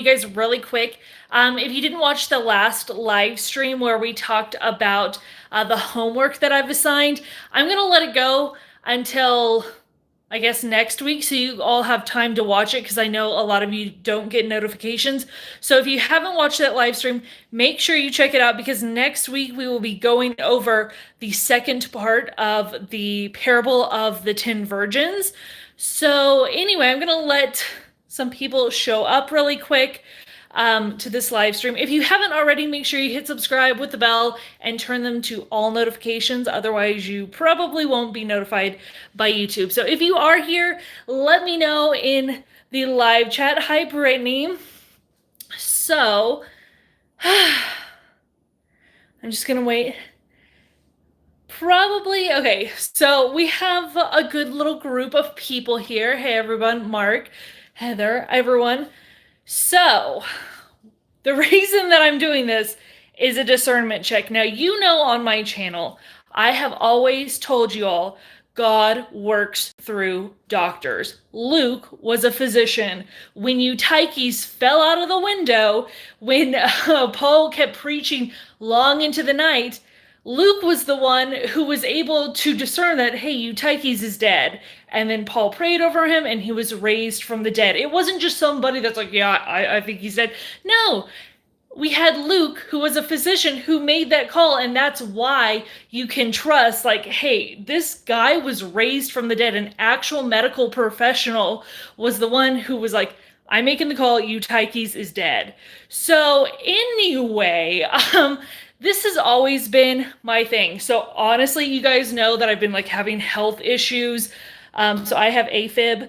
you guys really quick. If you didn't watch the last live stream where we talked about the homework that I've assigned, I'm going to let it go until I guess next week so you all have time to watch it because I know a lot of you don't get notifications. So if you haven't watched that live stream, make sure you check it out because next week we will be going over the second part of the parable of the 10 virgins. So anyway, I'm going to let some people show up really quick to this live stream. If you haven't already, make sure you hit subscribe with the bell and turn them to all notifications. Otherwise, you probably won't be notified by YouTube. So if you are here, let me know in the live chat. Hi, Brittany. So, I'm just going to wait. Probably, okay, so we have a good little group of people here. Hey, everyone, Mark, Heather, everyone. So, the reason that I'm doing this is a discernment check. Now, you know on my channel, I have always told you all, God works through doctors. Luke was a physician. When Eutyches fell out of the window, when Paul kept preaching long into the night, Luke was the one who was able to discern that, hey, Eutyches is dead. And then Paul prayed over him and he was raised from the dead. It wasn't just somebody that's like, yeah, I think he's dead. No, we had Luke, who was a physician, who made that call. And that's why you can trust, like, hey, this guy was raised from the dead. An actual medical professional was the one who was like, I'm making the call, Eutyches is dead. So anyway, this has always been my thing. So honestly, you guys know that I've been like having health issues. So I have AFib,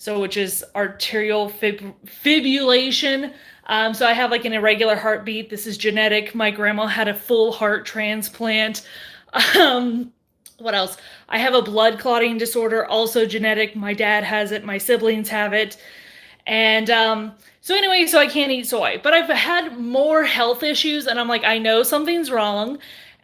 which is arterial fibrillation. So I have like an irregular heartbeat. This is genetic. My grandma had a full heart transplant. What else? I have a blood clotting disorder, also genetic. My dad has it. My siblings have it. And so anyway, so I can't eat soy, but I've had more health issues and I'm like, I know something's wrong.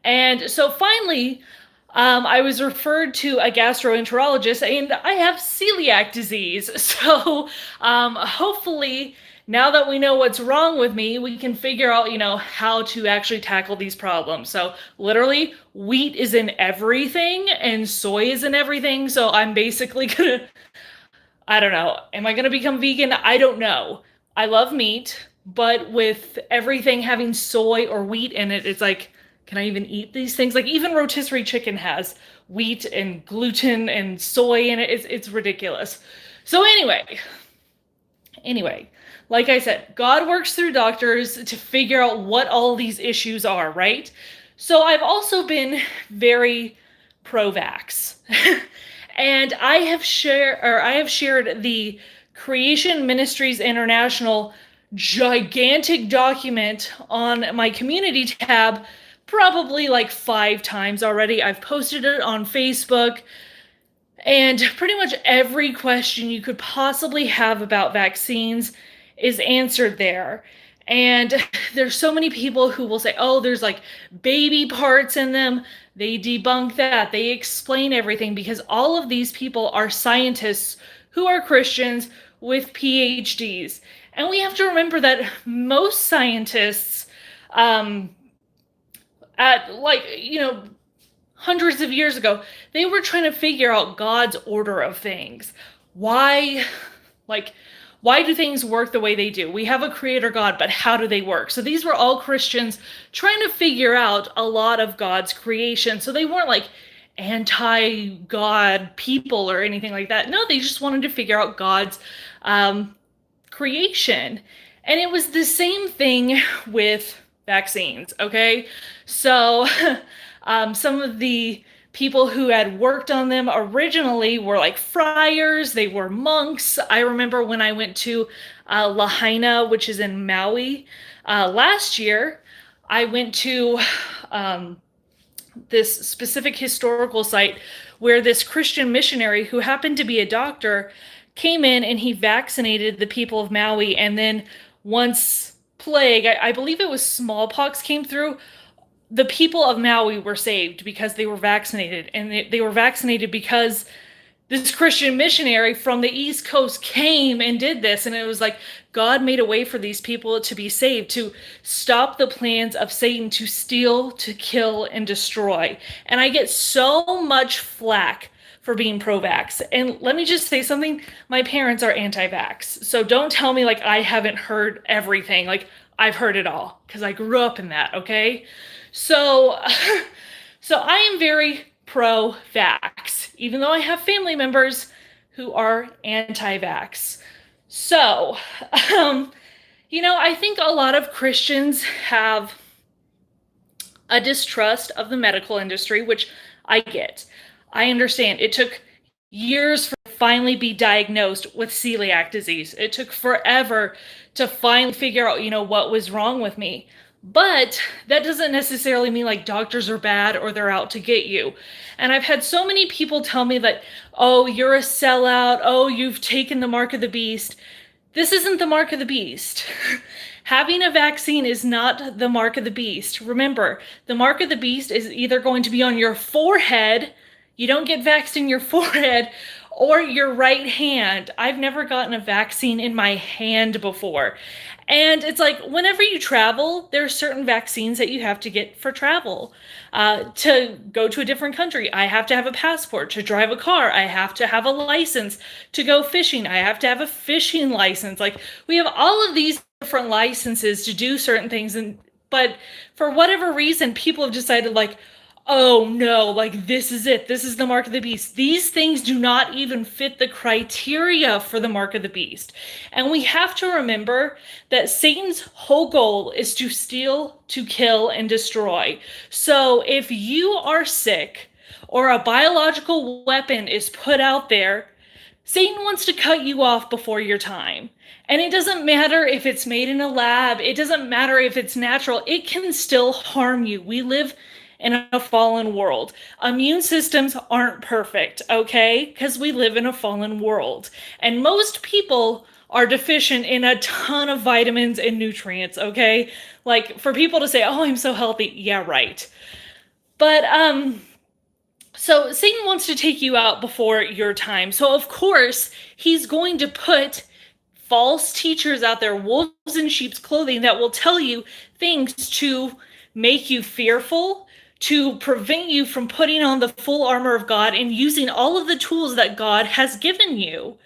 And so finally, I was referred to a gastroenterologist and I have celiac disease. So hopefully now that we know what's wrong with me, we can figure out, how to actually tackle these problems. So literally wheat is in everything and soy is in everything. So I'm basically I don't know. Am I going to become vegan? I don't know. I love meat, but with everything having soy or wheat in it, it's like, can I even eat these things? Like even rotisserie chicken has wheat and gluten and soy in it. It's ridiculous. So anyway, like I said, God works through doctors to figure out what all these issues are, right? So I've also been very pro-vax. And I have shared the Creation Ministries International gigantic document on my community tab probably like 5 times already. I've posted it on Facebook. And pretty much every question you could possibly have about vaccines is answered there. And there's so many people who will say, oh, there's like baby parts in them. They debunk that. They explain everything because all of these people are scientists who are Christians with PhDs. And we have to remember that most scientists, hundreds of years ago, they were trying to figure out God's order of things. Why do things work the way they do? We have a creator God, but how do they work? So these were all Christians trying to figure out a lot of God's creation. So they weren't like anti-God people or anything like that. No, they just wanted to figure out God's creation. And it was the same thing with vaccines, okay? So some of the people who had worked on them originally were like friars, they were monks. I remember when I went to Lahaina, which is in Maui, last year, I went to this specific historical site where this Christian missionary who happened to be a doctor came in and he vaccinated the people of Maui. And then once plague, I believe it was smallpox, came through, the people of Maui were saved because they were vaccinated. And they were vaccinated because this Christian missionary from the East Coast came and did this. And it was like God made a way for these people to be saved, to stop the plans of Satan to steal, to kill, and destroy. And I get so much flack for being pro-vax. And let me just say something. My parents are anti-vax. So don't tell me like I haven't heard everything. Like I've heard it all because I grew up in that, okay? So so I am very pro-vax, even though I have family members who are anti-vax. So, I think a lot of Christians have a distrust of the medical industry, which I get. I understand. It took years for finally be diagnosed with celiac disease. It took forever to finally figure out, what was wrong with me. But that doesn't necessarily mean like doctors are bad or they're out to get you. And I've had so many people tell me that, oh, you're a sellout. Oh, you've taken the mark of the beast. This isn't the mark of the beast. Having a vaccine is not the mark of the beast. Remember, the mark of the beast is either going to be on your forehead. You don't get vaxxed in your forehead, or your right hand. I've never gotten a vaccine in my hand before. And it's like whenever you travel, there are certain vaccines that you have to get for travel. To go to a different country, I have to have a passport. To drive a car, I have to have a license. To go fishing, I have to have a fishing license. Like we have all of these different licenses to do certain things. But for whatever reason, people have decided like, oh no, like this is it. This is the mark of the beast. These things do not even fit the criteria for the mark of the beast. And we have to remember that Satan's whole goal is to steal, to kill, and destroy. So if you are sick or a biological weapon is put out there, Satan wants to cut you off before your time. And it doesn't matter if it's made in a lab. It doesn't matter if it's natural. It can still harm you. We live in a fallen world. Immune systems aren't perfect, okay? Because we live in a fallen world. And most people are deficient in a ton of vitamins and nutrients, okay? Like for people to say, oh, I'm so healthy. Yeah, right. But, so Satan wants to take you out before your time. So of course, he's going to put false teachers out there, wolves in sheep's clothing, that will tell you things to make you fearful, to prevent you from putting on the full armor of God and using all of the tools that God has given you.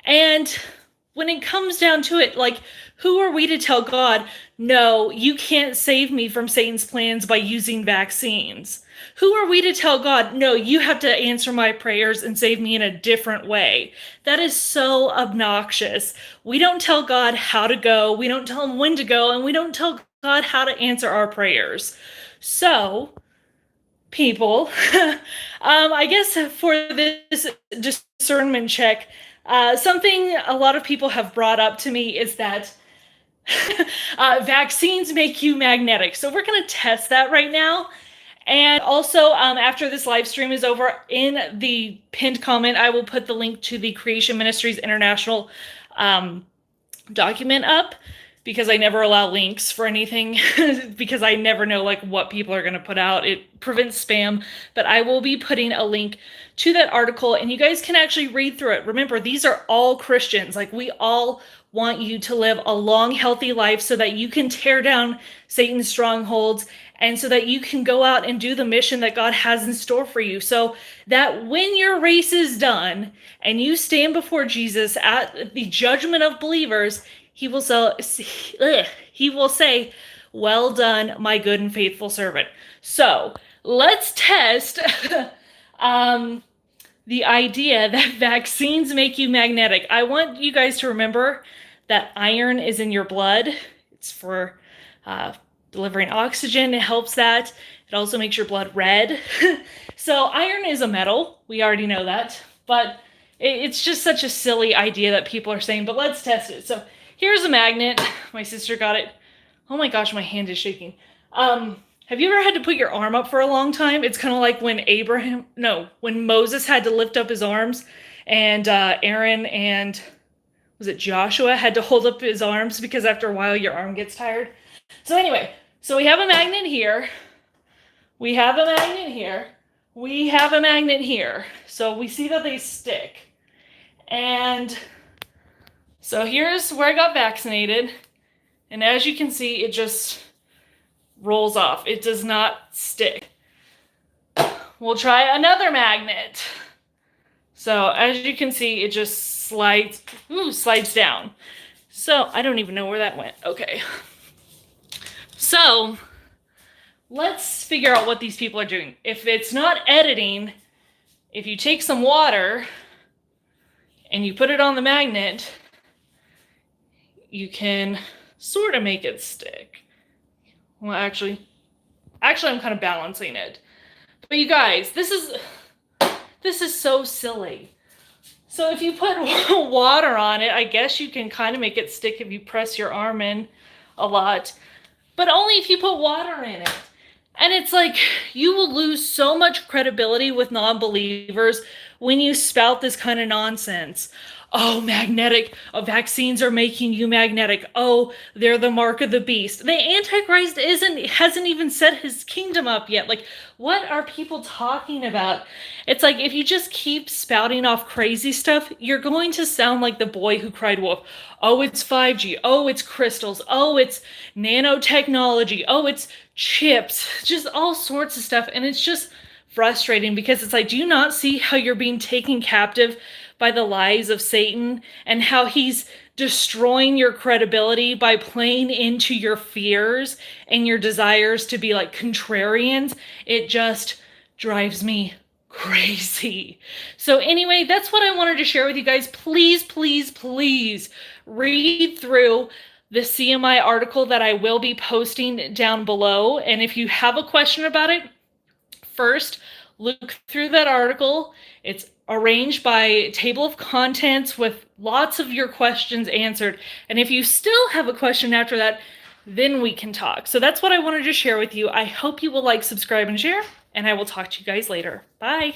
And when it comes down to it, like, who are we to tell God, no, you can't save me from Satan's plans by using vaccines? Who are we to tell God, no, you have to answer my prayers and save me in a different way? That is so obnoxious. We don't tell God how to go. We don't tell him when to go. And we don't tell God how to answer our prayers. So, people, I guess for this discernment check, something a lot of people have brought up to me is that vaccines make you magnetic. So we're going to test that right now. And also, after this live stream is over, in the pinned comment, I will put the link to the Creation Ministries International document up, because I never allow links for anything because I never know like what people are going to put out. It prevents spam, but I will be putting a link to that article and you guys can actually read through it. Remember, these are all Christians. Like we all want you to live a long, healthy life so that you can tear down Satan's strongholds and so that you can go out and do the mission that God has in store for you. So that when your race is done and you stand before Jesus at the judgment of believers, he will say, well done, my good and faithful servant. So let's test the idea that vaccines make you magnetic. I want you guys to remember that iron is in your blood. It's for delivering oxygen. It helps that. It also makes your blood red. So iron is a metal. We already know that. But it's just such a silly idea that people are saying, but let's test it. So here's a magnet. My sister got it. Oh my gosh, my hand is shaking. Have you ever had to put your arm up for a long time? It's kind of like when when Moses had to lift up his arms and Aaron and was it Joshua had to hold up his arms because after a while your arm gets tired. So anyway, so we have a magnet here. We have a magnet here. we have a magnet here. So we see that they stick. And so here's where I got vaccinated. And as you can see, it just rolls off. It does not stick. We'll try another magnet. So as you can see, it just slides down. So I don't even know where that went. Okay. So let's figure out what these people are doing. If it's not editing, if you take some water and you put it on the magnet, you can sort of make it stick. Well, actually I'm kind of balancing it. But you guys, this is so silly. So if you put water on it, I guess you can kind of make it stick if you press your arm in a lot, but only if you put water in it. And it's like, you will lose so much credibility with non-believers when you spout this kind of nonsense. Oh, magnetic. Oh, vaccines are making you magnetic. Oh, they're the mark of the beast. The Antichrist hasn't even set his kingdom up yet. Like, what are people talking about? It's like, if you just keep spouting off crazy stuff, you're going to sound like the boy who cried wolf. Oh, it's 5G. Oh, it's crystals. Oh, it's nanotechnology. Oh, it's chips. Just all sorts of stuff. And it's just frustrating because it's like, do you not see how you're being taken captive by the lies of Satan and how he's destroying your credibility by playing into your fears and your desires to be like contrarians? It just drives me crazy. So anyway, that's what I wanted to share with you guys. Please, please, please read through the CMI article that I will be posting down below. And if you have a question about it, first, look through that article. It's arranged by table of contents with lots of your questions answered. And if you still have a question after that, then we can talk. So that's what I wanted to share with you. I hope you will like, subscribe, and share, and I will talk to you guys later. Bye.